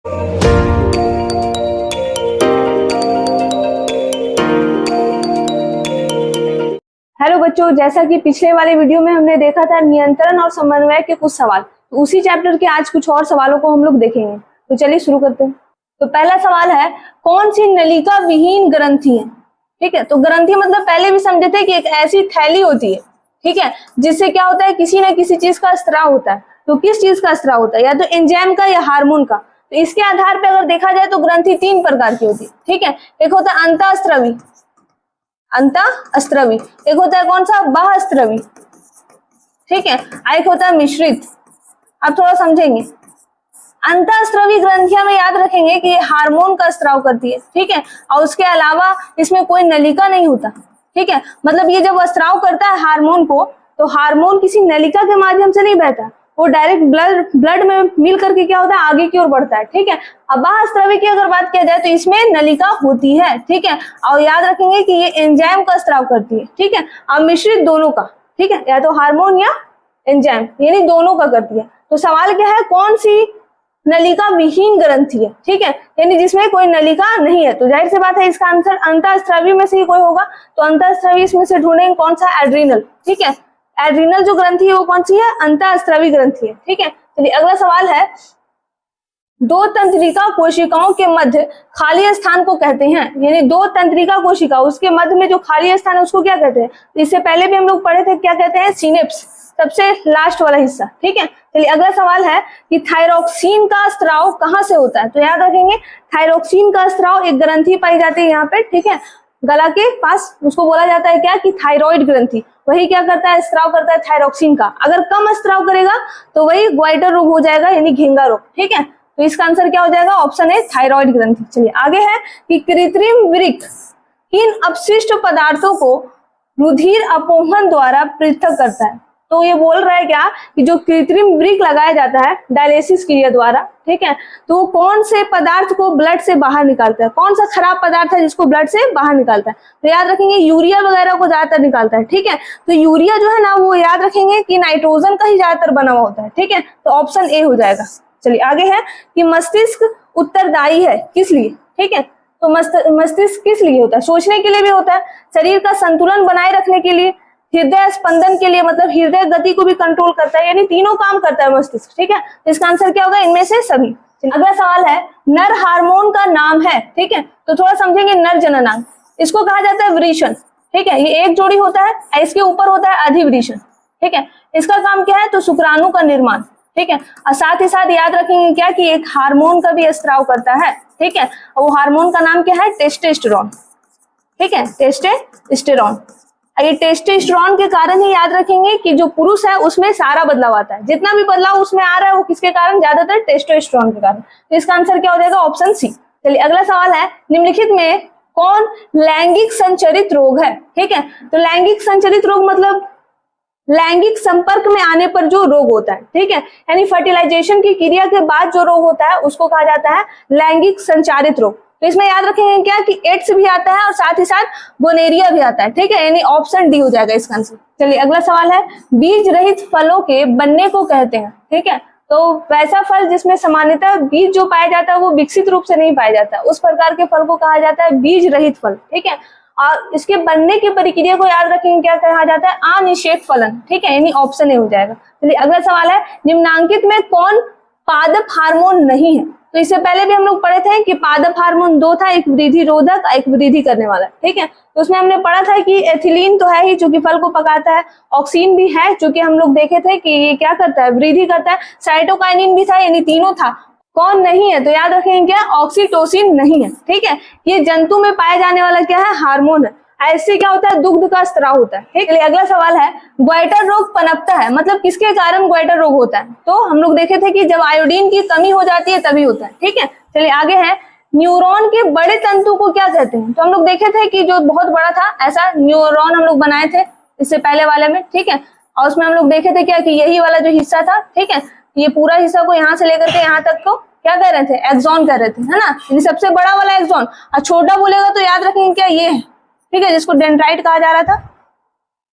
Hello बच्चों, जैसा कि पिछले वाले वीडियो में हमने देखा था नियंत्रण और समन्वय के कुछ सवाल, तो उसी चैप्टर के आज कुछ और सवालों को हम लोग देखेंगे। तो चलिए शुरू करते हैं। तो पहला सवाल है, कौन सी नलिका विहीन ग्रंथि है? ठीक है, तो ग्रंथि मतलब पहले भी समझे थे कि एक ऐसी थैली होती है, ठीक है, जिससे क्या होता है, किसी न किसी चीज का स्राव होता है। तो किस चीज का स्राव होता है? या तो एंजाइम का या हार्मोन का। तो इसके आधार पर अगर देखा जाए तो ग्रंथि तीन प्रकार की होती है। ठीक है, एक होता है अंतःस्रवी, अंतःस्रवी, एक होता है कौन सा, बाह्यस्रवी, ठीक है, एक होता है मिश्रित। अब थोड़ा समझेंगे। अंतःस्रवी ग्रंथियां में याद रखेंगे कि ये हार्मोन का स्राव करती है, ठीक है, और उसके अलावा इसमें कोई नलिका नहीं होता। ठीक है, मतलब ये जब स्राव करता है हार्मोन को, तो हार्मोन किसी नलिका के माध्यम से नहीं बहता, वो डायरेक्ट ब्लड में मिल करके क्या होता है, आगे की ओर बढ़ता है। ठीक है, अब बाह्यस्रवी की अगर बात किया जाए तो इसमें नलिका होती है। ठीक है, और याद रखेंगे कि ये एंजाइम का स्राव करती है। ठीक है, अब मिश्रित दोनों का, ठीक है, या तो हार्मोन या एंजाइम, यानी दोनों का करती है। तो सवाल क्या है, कौन सी नलिका विहीन ग्रंथि है? ठीक है, यानी जिसमें कोई नलिका नहीं है। तो जाहिर सी बात है इसका आंसर अंतःस्रवी में से ही कोई होगा। तो अंतःस्रवी इसमें से ढूंढेंगे कौन सा, एड्रीनल। ठीक है, एड्रीनल जो ग्रंथि है वो कौन सी है, अंतःस्रवी ग्रंथि है। ठीक है, चलिए अगला सवाल है, दो तंत्रिका कोशिकाओं के मध्य खाली स्थान को कहते हैं, यानी दो तंत्रिका कोशिका, उसके मध्य में जो खाली स्थान है उसको क्या कहते हैं? इससे पहले भी हम लोग पढ़े थे, क्या कहते हैं, सिनेप्स, सबसे लास्ट वाला हिस्सा। ठीक है, चलिए अगला सवाल है कि थायरोक्सिन का स्राव कहाँ से होता है? तो याद रखेंगे थायरोक्सिन का स्राव एक ग्रंथि पाई जाती है यहाँ पे, ठीक है, गला के पास, उसको बोला जाता है क्या, कि थायराइड ग्रंथि। वही क्या करता है, स्राव करता है थायरोक्सिन का। अगर कम स्राव करेगा तो वही ग्वाइटर रोग हो जाएगा, यानी घेंगा रोग। ठीक है, तो इसका आंसर क्या हो जाएगा, ऑप्शन ए, थायराइड ग्रंथि। चलिए आगे है कि कृत्रिम वृक्क किन अपशिष्ट पदार्थों को रुधिर अपोहन द्वारा पृथक करता है? तो ये बोल रहा है क्या कि जो कृत्रिम वृक्क लगाया जाता है डायलिसिस क्रिया द्वारा, ठीक है, तो वो कौन से पदार्थ को ब्लड से बाहर निकालता है? कौन सा खराब पदार्थ है जिसको ब्लड से बाहर निकालता है? तो याद रखेंगे यूरिया वगैरह को ज्यादातर निकालता है। ठीक है, तो यूरिया जो है ना, वो याद रखेंगे कि नाइट्रोजन का ही ज्यादातर बना हुआ होता है। ठीक है, तो ऑप्शन ए हो जाएगा। चलिए आगे है कि मस्तिष्क उत्तरदायी है किस लिए? ठीक है, तो मस्तिष्क किस लिए होता है? सोचने के लिए भी होता है, शरीर का संतुलन बनाए रखने के लिए, हृदय स्पंदन के लिए, मतलब हृदय गति को भी कंट्रोल करता है, यानी तीनों काम करता है मस्तिष्क। ठीक है, तो इसका आंसर क्या होगा, इनमें से सभी। अगला सवाल है, नर हार्मोन का नाम है। ठीक है, तो थोड़ा समझेंगे, नर जननांग, इसको कहा जाता है वृषण। ठीक है, ये एक जोड़ी होता है, इसके ऊपर होता है अधिवृषण। ठीक है, इसका काम क्या है, तो शुक्राणु का निर्माण। ठीक है, और साथ ही साथ याद रखेंगे क्या कि एक हार्मोन का भी स्राव करता है। ठीक है, और वो हार्मोन का नाम क्या है, टेस्टोस्टेरोन। ठीक है, टेस्टोस्टेरोन। ये टेस्टोस्टेरोन के कारण ही याद रखेंगे कि जो पुरुष है उसमें सारा बदलाव आता है, जितना भी बदलाव उसमें आ रहा है वो किसके कारण, ज्यादातर टेस्टोस्टेरोन के कारण। तो इसका आंसर क्या हो जाएगा, ऑप्शन सी। चलिए अगला सवाल है, निम्नलिखित में कौन लैंगिक संचरित रोग है? ठीक है, तो लैंगिक संचरित रोग मतलब लैंगिक संपर्क में आने पर जो रोग होता है। ठीक है, यानी फर्टिलाइजेशन की क्रिया के बाद जो रोग होता है उसको कहा जाता है लैंगिक संचारित रोग। तो इसमें याद रखेंगे क्या कि एड्स भी आता है और साथ ही साथ गोनेरिया भी आता है। ठीक है, यानी ऑप्शन डी हो जाएगा इसका आंसर। चलिए अगला सवाल है, बीज रहित फलों के बनने को कहते हैं। ठीक है, तो वैसा फल जिसमें सामान्यतः बीज जो पाया जाता है वो विकसित रूप से नहीं पाया जाता, उस प्रकार के फल को कहा जाता है बीज रहित फल। ठीक है, और इसके बनने की प्रक्रिया को याद रखेंगे, क्या कहा जाता है, अनिषेक फलन। ठीक है, यानी ऑप्शन ए हो जाएगा। चलिए अगला सवाल है, निम्नांकित में कौन पादप हार्मोन नहीं है? तो इससे पहले भी हम लोग पढ़े थे कि पादप हार्मोन दो था, एक वृद्धि रोधक, एक वृद्धि करने वाला। ठीक है, तो उसमें हमने पढ़ा था कि एथिलीन तो है ही जो कि फल को पकाता है, ऑक्सीन भी है जो कि हम लोग देखे थे कि ये क्या करता है, वृद्धि करता है, साइटोकाइनिन भी था, यानी तीनों था। कौन नहीं है? तो याद रखेंगे क्या, ऑक्सीटोसिन नहीं है। ठीक है, ये जंतु में पाया जाने वाला क्या है, हार्मोन है। ऐसे क्या होता है, दुग्ध का स्राव होता है। ठीक है, अगला सवाल है, ग्वाइटर रोग पनपता है, मतलब किसके कारण ग्वाइटर रोग होता है? तो हम लोग देखे थे कि जब आयोडीन की कमी हो जाती है तभी होता है। ठीक है, चलिए आगे है, न्यूरॉन के बड़े तंतु को क्या कहते हैं? तो हम लोग देखे थे कि जो बहुत बड़ा था ऐसा न्यूरॉन हम लोग बनाए थे इससे पहले वाले में। ठीक है, और उसमें हम लोग देखे थे क्या कि यही वाला जो हिस्सा था, ठीक है, ये पूरा हिस्सा को यहाँ से लेकर के यहाँ तक को क्या कह रहे थे, एक्सॉन कह रहे थे, है ना, यानी सबसे बड़ा वाला एक्सॉन। और छोटा बोलेगा तो याद रखेंगे क्या, ये है, ठीक है, जिसको डेंड्राइट कहा जा रहा था।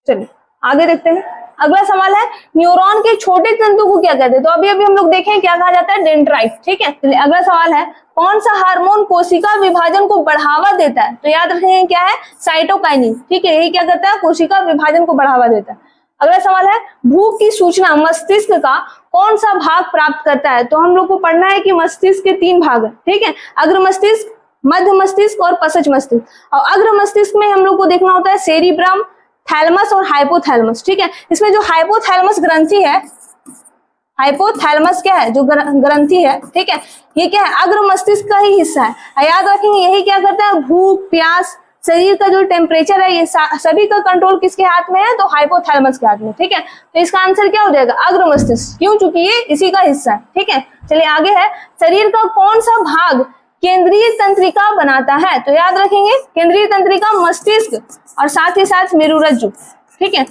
चलिए आगे देखते हैं। अगला सवाल है न्यूरॉन के छोटे तंतु को क्या कहते हैं? तो अभी अभी हम लोग देखें क्या कहा जाता है, डेंड्राइट। ठीक है, चलिए अगला सवाल है कौन सा हार्मोन कोशिका विभाजन को बढ़ावा देता है? तो याद रखेंगे क्या है, साइटोकाइनिन। ठीक है, यही क्या करता है, कोशिका विभाजन को बढ़ावा देता है। अगला सवाल है भूख की सूचना मस्तिष्क का कौन सा भाग प्राप्त करता है? तो हम लोग को पढ़ना है कि मस्तिष्क के 3 भाग है। ठीक है, अग्र मस्तिष्क, मध्य मस्तिष्क और पश्च मस्तिष्क। और अग्र मस्तिष्क में हम लोग को देखना होता है सेरिब्रम, थैलमस और हाइपोथैलेमस। ठीक है, इसमें जो हाइपोथैलेमस ग्रंथि है, हाइपोथैलेमस क्या है, जो ग्रंथि है, ठीक है, ये क्या है, अग्र मस्तिष्क का ही हिस्सा है। याद रखेंगे यही क्या करता है, भूख, प्यास, शरीर का जो टेम्परेचर है, ये सभी का कंट्रोल किसके हाथ में है? तो हाइपोथैलेमस के हाथ में। ठीक है, तो इसका आंसर क्या हो जाएगा, अग्र मस्तिष्क। क्यों? चूंकि ये इसी का हिस्सा है। ठीक है, चलिए आगे है शरीर का कौन सा भाग केंद्रीय तंत्रिका बनाता है? तो याद रखेंगे केंद्रीय तंत्रिका मस्तिष्क और साथ ही साथ मेरुरज्जु। ठीक है,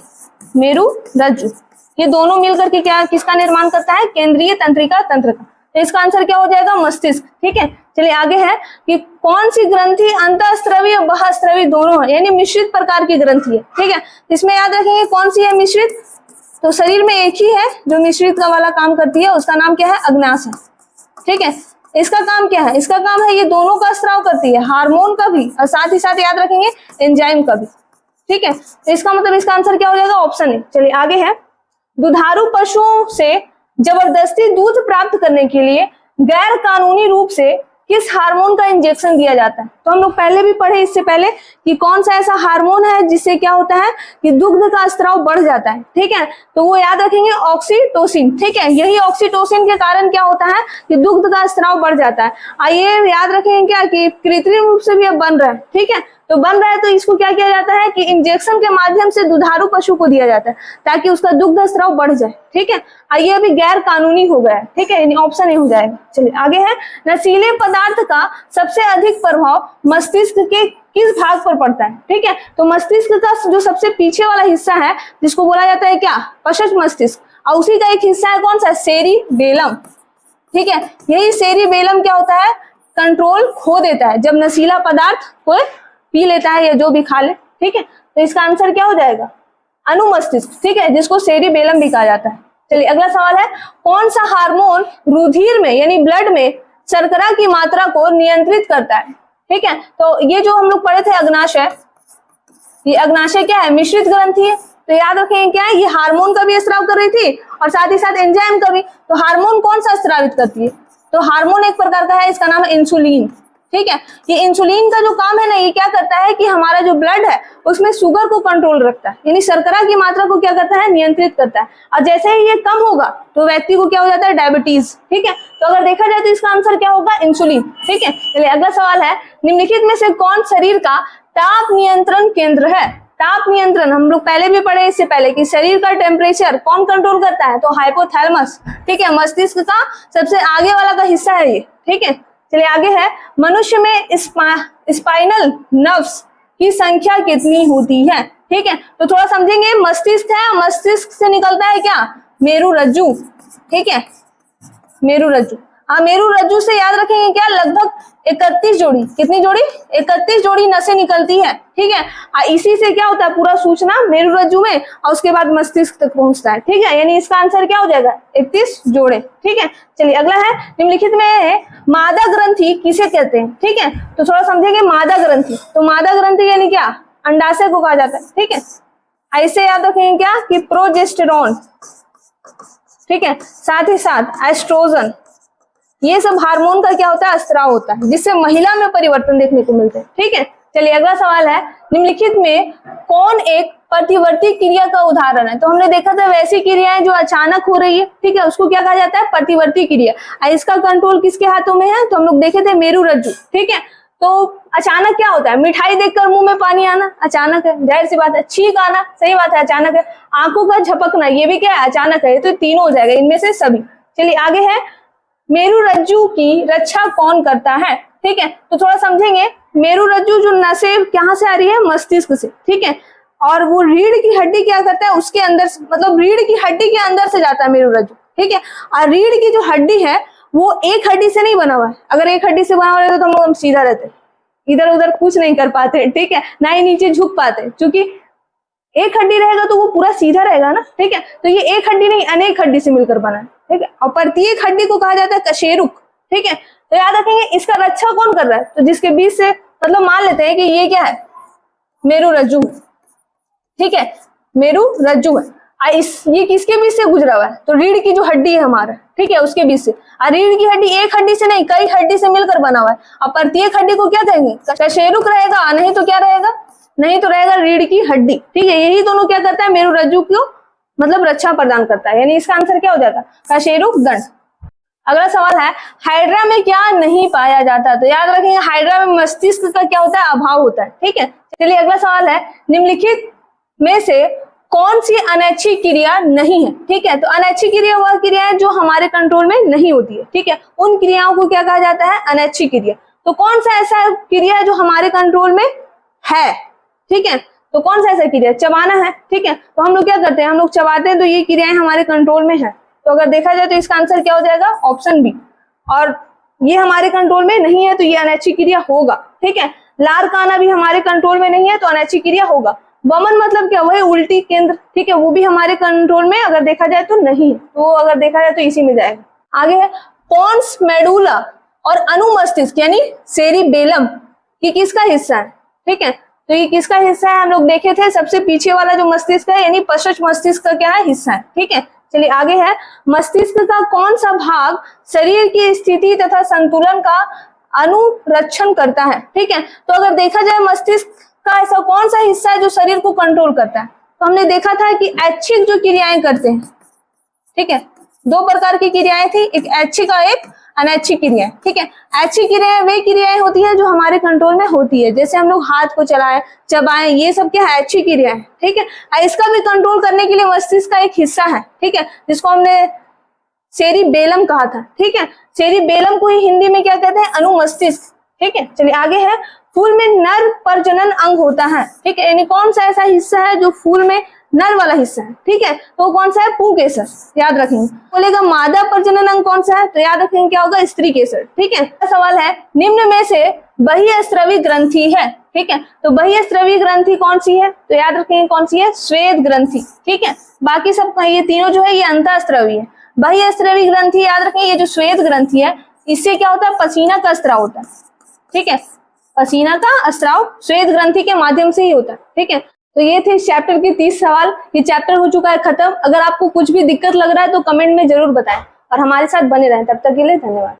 मेरुरज्जु, ये दोनों मिलकर के क्या किसका निर्माण करता है, केंद्रीय तंत्रिका तंत्रिका। तो इसका आंसर क्या हो जाएगा, मस्तिष्क। ठीक है, चलिए आगे है कि कौन सी ग्रंथि अंतःस्रवी और बहिःस्रवी दोनों है, यानी मिश्रित प्रकार की ग्रंथि है। ठीक है, इसमें याद रखेंगे कौन सी है, मिश्रित। तो शरीर में एक ही है जो मिश्रित का वाला काम करती है, उसका नाम क्या है, अग्नाशय। ठीक है, इसका काम क्या है, इसका काम है ये दोनों का स्राव करती है, हार्मोन का भी और साथ ही साथ याद रखेंगे एंजाइम का भी। ठीक है, तो इसका मतलब इसका आंसर क्या हो जाएगा, ऑप्शन ए। चलिए आगे है दुधारू पशुओं से जबरदस्ती दूध प्राप्त करने के लिए गैर कानूनी रूप से किस हार्मोन का इंजेक्शन दिया जाता है? तो हम लोग पहले भी पढ़े इससे पहले कि कौन सा ऐसा हार्मोन है जिससे क्या होता है कि दुग्ध का स्राव बढ़ जाता है। ठीक है, तो वो याद रखेंगे ऑक्सीटोसिन। ठीक है, यही ऑक्सीटोसिन के कारण क्या होता है कि दुग्ध का स्राव बढ़ जाता है। आइए याद रखेंगे क्या कि कृत्रिम रूप से भी अब बन रहा है। ठीक है, तो बन रहा है तो इसको क्या किया जाता है कि इंजेक्शन के माध्यम से दुधारू पशु को दिया जाता है ताकि उसका दुग्ध स्राव बढ़ जाए। ठीक है, ये अभी गैर कानूनी हो गया है। ठीक है, ऑप्शन ए हो जाएगा। चलिए आगे है नशीले पदार्थ का सबसे अधिक प्रभाव मस्तिष्क के किस भाग पर पड़ता है? ठीक है, तो मस्तिष्क का जो सबसे पीछे वाला हिस्सा है जिसको बोला जाता है क्या, पश्च मस्तिष्क, और उसी का एक हिस्सा है कौन सा, सेरिबेलम। ठीक है, यही सेरिबेलम क्या होता है, कंट्रोल खो देता है जब नशीला पदार्थ को पी लेता है या जो भी खा ले। ठीक है, तो इसका आंसर क्या हो जाएगा, अनुमस्तिष्क। ठीक है, जिसको सेरिबेलम भी कहा जाता है। चलिए अगला सवाल है कौन सा हार्मोन रुधिर में यानी ब्लड में शर्करा की मात्रा को नियंत्रित करता है? ठीक है, तो ये जो हम लोग पढ़े थे अग्नाशय, ये अग्नाशय क्या है, मिश्रित ग्रंथि है। तो याद रखें क्या है, ये हार्मोन का भी स्राव कर रही थी और साथ ही साथ एंजाइम का भी। तो हार्मोन कौन सा स्रावित करती है? तो हार्मोन एक प्रकार का है, इसका नाम है इंसुलिन। ठीक है, ये इंसुलिन का जो काम है ना, ये क्या करता है कि हमारा जो ब्लड है उसमें शुगर को कंट्रोल रखता है, यानी शर्करा की मात्रा को क्या करता है, नियंत्रित करता है। और जैसे ही ये कम होगा तो व्यक्ति को क्या हो जाता है, डायबिटीज। ठीक है, तो अगर देखा जाए तो इसका आंसर क्या होगा, इंसुलिन। ठीक है, चलिए अगला सवाल है निम्नलिखित में से कौन शरीर का ताप नियंत्रण केंद्र है? ताप नियंत्रण हम लोग पहले भी पढ़े इससे पहले कि शरीर का टेम्परेचर कौन कंट्रोल करता है, तो हाइपोथैलेमस। ठीक है, मस्तिष्क का सबसे आगे वाला का हिस्सा है ये। ठीक है, चलिए आगे है मनुष्य में स्पाइनल नर्व्स की संख्या कितनी होती है? ठीक है, तो थोड़ा समझेंगे, मस्तिष्क है, मस्तिष्क से निकलता है क्या, मेरुरज्जु। ठीक है, मेरुरज्जु। हाँ, मेरुरज्जु से याद रखेंगे क्या, लगभग 31 जोड़ी, कितनी जोड़ी, 31 जोड़ी नसें निकलती है। ठीक है, इसी से क्या होता है, पूरा सूचना मेरुरज्जु में और उसके बाद मस्तिष्क तक पहुंचता है। ठीक है, यानी इसका आंसर क्या हो जाएगा, 31 जोड़े। ठीक है, चलिए अगला है निम्नलिखित में मादा ग्रंथि किसे कहते हैं? ठीक है, तो थोड़ा समझेंगे मादा ग्रंथि। तो मादा ग्रंथि यानी क्या, अंडाशय को कहा जाता है। ठीक है, ऐसे याद रखेंगे क्या कि प्रोजेस्टेरॉन, ठीक है, साथ ही साथ एस्ट्रोजन, ये सब हार्मोन का क्या होता है, स्राव होता है, जिससे महिला में परिवर्तन देखने को मिलते हैं। ठीक है, चलिए अगला सवाल है निम्नलिखित में कौन एक प्रतिवर्ती क्रिया का उदाहरण है? तो हमने देखा था वैसी क्रियाएं जो अचानक हो रही है। ठीक है, उसको क्या कहा जाता है, प्रतिवर्ती क्रिया। इसका कंट्रोल किसके हाथों में है? तो हम लोग देखे थे मेरुरज्जु। ठीक है, तो अचानक क्या होता है, मिठाई देखकर मुंह में पानी आना अचानक है, जाहिर सी बात है। छींक आना, सही बात है, अचानक है। आंखों का झपकना, ये भी क्या है, अचानक है। तो तीनों हो जाएगा इनमें से सभी। चलिए आगे है मेरुरज्जु की रक्षा कौन करता है? ठीक है, तो थोड़ा समझेंगे, मेरुरज्जु जो नसें कहाँ से आ रही है, मस्तिष्क से। ठीक है, और वो रीढ़ की हड्डी क्या करता है, उसके अंदर, मतलब रीढ़ की हड्डी के अंदर से जाता है मेरुरज्जु। ठीक है, और रीढ़ की जो हड्डी है वो एक हड्डी से नहीं बना हुआ है। अगर एक हड्डी से बना हुआ रहता तो हम सीधा रहते, इधर उधर कुछ नहीं कर पाते। ठीक है, ना ही नीचे झुक पाते, क्योंकि एक हड्डी रहेगा तो वो पूरा सीधा रहेगा ना, ठीक है। तो ये एक हड्डी नहीं, अनेक हड्डी से मिलकर बना है, ठीक है। और प्रत्येक हड्डी को कहा जाता है कशेरुक, ठीक है। तो याद रखेंगे इसका रक्षा कौन कर रहा है, तो जिसके बीच से मतलब मान लेते हैं कि ये क्या है, मेरु रज्जु, ठीक है, मेरु रज्जु है। ये किसके बीच से गुजरा हुआ है, तो रीढ़ की जो हड्डी है हमारा, ठीक है, उसके बीच से। और रीढ़ की हड्डी एक हड्डी से नहीं, कई हड्डी से मिलकर बना हुआ है। और प्रत्येक हड्डी को क्या कहेंगे, कशेरुक रहेगा, नहीं तो क्या रहेगा, नहीं तो रहेगा रीढ़ की हड्डी, ठीक है। यही दोनों क्या करता है, मेरु रज्जु को मतलब रक्षा प्रदान करता है, यानी इसका आंसर क्या हो जाएगा, कशेरुक दंड। अगला सवाल है, हाइड्रा में क्या नहीं पाया जाता, तो याद रखेंगे हाइड्रा में मस्तिष्क का क्या होता है, अभाव होता है, ठीक है। चलिए अगला सवाल है, निम्नलिखित में से कौन सी अनैच्छिक क्रिया नहीं है, ठीक है। तो अनैच्छिक क्रिया वह क्रिया है जो हमारे कंट्रोल में नहीं होती है, ठीक है। उन क्रियाओं को क्या कहा जाता है, अनैच्छिक क्रिया। तो कौन सा ऐसा क्रिया है जो हमारे कंट्रोल में है, ठीक है। तो कौन सा ऐसा क्रिया, चबाना है, ठीक है। तो हम लोग क्या करते हैं, हम लोग चबाते हैं, तो ये क्रियाएं हमारे कंट्रोल में है। तो अगर देखा जाए तो इसका आंसर क्या हो जाएगा, ऑप्शन बी। और ये हमारे कंट्रोल में नहीं है तो ये अनैच्छिक क्रिया होगा, ठीक है। लार का आना भी हमारे कंट्रोल में नहीं है तो अनैच्छिक क्रिया होगा। वमन मतलब क्या, वही उल्टी केंद्र, ठीक है, वो भी हमारे कंट्रोल में अगर देखा जाए तो नहीं है, तो अगर देखा जाए तो इसी में जाएगा। आगे है, पोन्स मेडुला और अनुमस्तिष्क यानी सेरिबेलम ये किसका हिस्सा है, ठीक है। तो ये किसका हिस्सा है, हम लोग देखे थे, सबसे पीछे वाला जो मस्तिष्क है यानी पश्च मस्तिष्क का क्या है, हिस्सा है, ठीक है। चलिए आगे है, मस्तिष्क का कौन सा भाग शरीर की स्थिति तथा संतुलन का अनुरक्षण करता है, ठीक है। तो अगर देखा जाए मस्तिष्क का ऐसा कौन सा हिस्सा है जो शरीर को कंट्रोल करता है, तो हमने देखा था कि ऐच्छिक जो क्रियाएं करते हैं, ठीक है, दो प्रकार की क्रियाएं थी, एक ऐच्छिक और एक अनैच्छिक क्रियाएं, ठीक है। ऐच्छिक क्रियाएं वे क्रियाएं होती है जो हमारे कंट्रोल में होती है, जैसे हम लोग हाथ को चलाएं, चबाएं, ये सब क्या है, ऐच्छिक क्रियाएं, ठीक है। इसका भी कंट्रोल करने के लिए मस्तिष्क का एक हिस्सा है, ठीक है, जिसको हमने सेरिबेलम कहा था, ठीक है। सेरिबेलम को ही हिंदी में क्या कहते हैं, अनुमस्तिष्क, ठीक है। चलिए आगे है, फूल में नर प्रजनन अंग होता है, ठीक है, यानी कौन सा ऐसा हिस्सा है जो फूल में नर वाला हिस्सा है, ठीक है। तो कौन सा है, पुंकेसर, याद रखेंगे। बोलेगा मादा प्रजनन अंग कौन सा है, तो याद रखेंगे क्या होगा, स्त्री केसर, ठीक है। सवाल है, निम्न में से बहिःस्रवी ग्रंथि है, ठीक है। तो बहिःस्रवी ग्रंथि कौन सी है, तो याद रखेंगे कौन सी है, श्वेत ग्रंथि, ठीक है। बाकी सब ये तीनों जो है ये अंतःस्रवी है। बहिःस्रवी ग्रंथि याद रखेंगे, ये जो श्वेत ग्रंथि है इससे क्या होता है, पसीना का स्राव होता है, ठीक है। पसीना का स्राव श्वेत ग्रंथि के माध्यम से ही होता है, ठीक है। तो ये थे चैप्टर के 30 सवाल। ये चैप्टर हो चुका है खत्म। अगर आपको कुछ भी दिक्कत लग रहा है तो कमेंट में जरूर बताएं और हमारे साथ बने रहें। तब तक के लिए धन्यवाद।